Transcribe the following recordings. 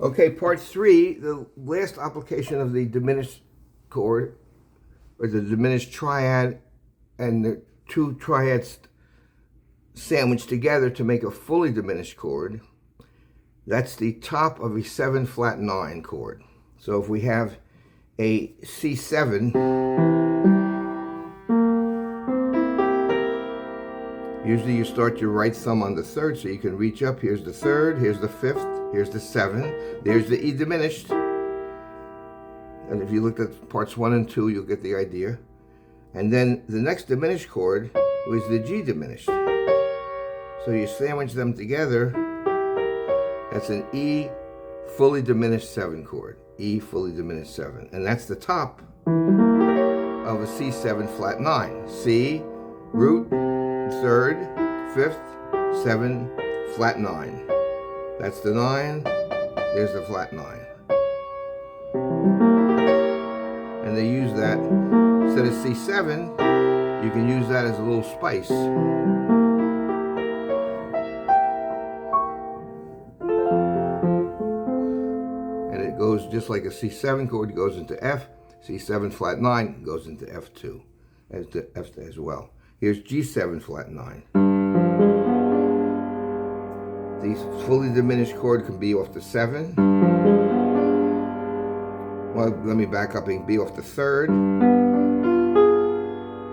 Okay, part three, the last application of the diminished chord, or the diminished triad, and the two triads sandwiched together to make a fully diminished chord. That's the top of a 7 flat 9 chord. So if we have a C7, usually you start your right thumb on the third so you can reach up. Here's the third, here's the fifth, here's the 7, there's the E diminished. And if you looked at parts 1 and 2, you'll get the idea. And then the next diminished chord was the G diminished. So you sandwich them together. That's an E fully diminished 7 chord. E fully diminished 7. And that's the top of a C7 flat 9. C, root, third, fifth, 7, flat 9. That's the 9. There's the flat 9. And they use that, instead of C7, you can use that as a little spice. And it goes just like a C7 chord goes into F, C7 flat 9 goes into F2, F as well. Here's G7 flat 9. These fully diminished chord can be off the 7. Well, let me back up and be off the third.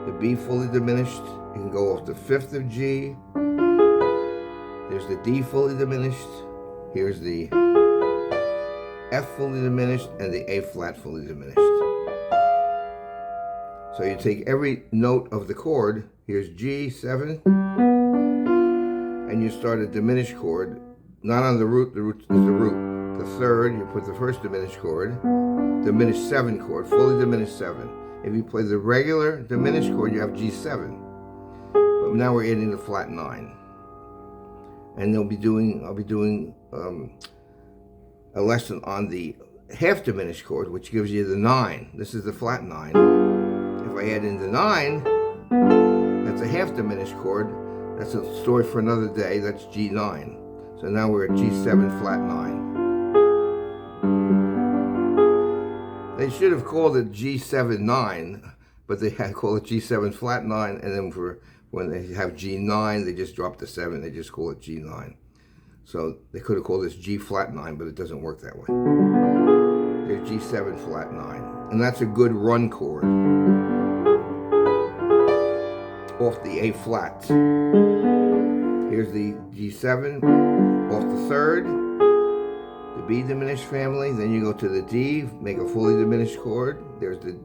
The B fully diminished, you can go off the 5th of G. There's the D fully diminished. Here's the F fully diminished and the A flat fully diminished. So you take every note of the chord, here's G7, and you start a diminished chord, not on the root is the root. The third, you put the first diminished chord, diminished 7 chord, fully diminished 7. If you play the regular diminished chord, you have G7. But now we're adding the flat 9. And I'll be doing a lesson on the half diminished chord, which gives you the 9. This is the flat 9. If I add in the 9, that's a half diminished chord. That's a story for another day. That's G9. So now we're at G7 flat 9. They should have called it G7 9, but they had called it G7 flat 9, and then for when they have G9, they just drop the 7. They just call it G9. So they could have called this G flat 9, but it doesn't work that way. There's G7 flat 9, and that's a good run chord off the A flat. Here's the G7 off the third, the B diminished family. Then you go to the D, make a fully diminished chord. There's the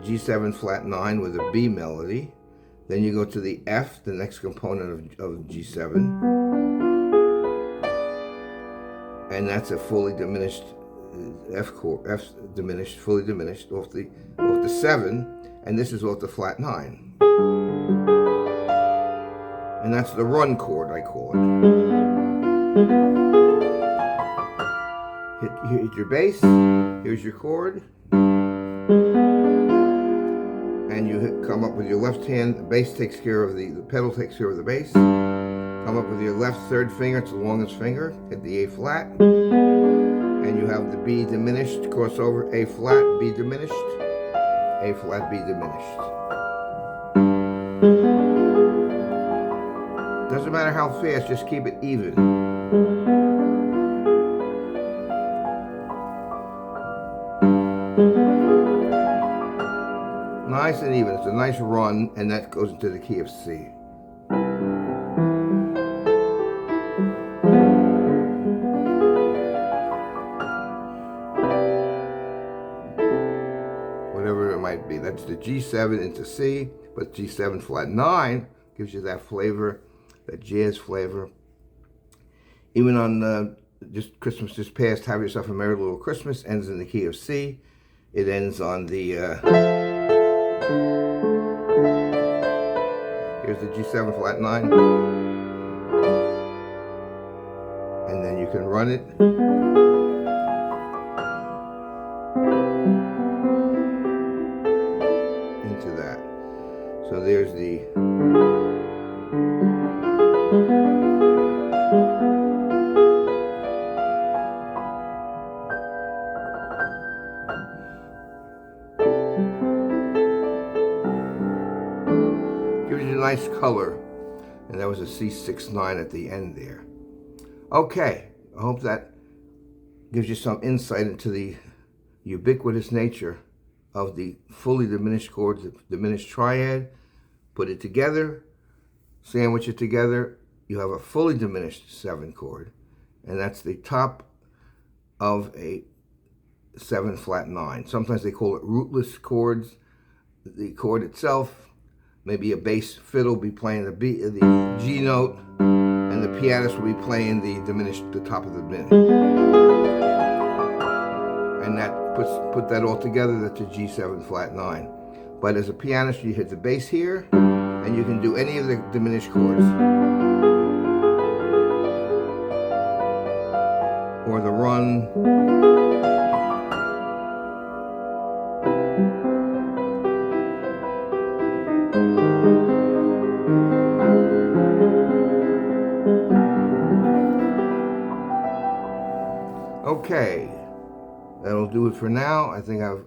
G7 flat 9 with a B melody. Then you go to the F, the next component of G7, and that's a fully diminished F chord, F diminished, fully diminished off the 7, and this is off the flat 9. And that's the run chord, I call it. Hit your bass, here's your chord, and you come up with your left hand. The bass takes care of the pedal takes care of the bass. Come up with your left third finger, it's the longest finger, hit the A flat, and you have the B diminished, crossover, A flat, B diminished, A flat, B diminished. Doesn't matter how fast, just keep it even. Nice and even. It's a nice run, and that goes into the key of C. Whatever it might be. That's the G7 into C, but G7 flat 9 gives you that flavor, that jazz flavor. Even on just Christmas just passed, Have Yourself a Merry Little Christmas ends in the key of C. It ends on the here's the G7 flat 9, and then you can run it. Into that. So there's the nice color. And that was a C69 at the end there. Okay, I hope that gives you some insight into the ubiquitous nature of the fully diminished chords, the diminished triad. Put it together, sandwich it together, you have a fully diminished 7 chord, and that's the top of a 7 flat 9. Sometimes they call it rootless chords. The chord itself, maybe a bass fiddle will be playing the G note, and the pianist will be playing the top of the diminished. And that put that all together, that's a G7 flat 9. But as a pianist, you hit the bass here, and you can do any of the diminished chords. Or the run. Okay, that'll do it for now. I think I've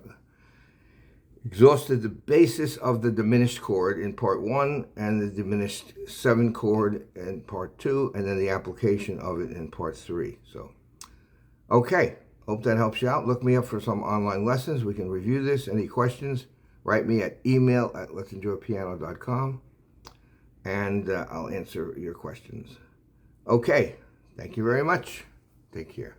exhausted the basis of the diminished chord in part 1 and the diminished 7 chord in part 2, and then the application of it in part 3. So, okay, hope that helps you out. Look me up for some online lessons. We can review this. Any questions, write me at email@letsenjoypiano.com, and I'll answer your questions. Okay, thank you very much. Take care.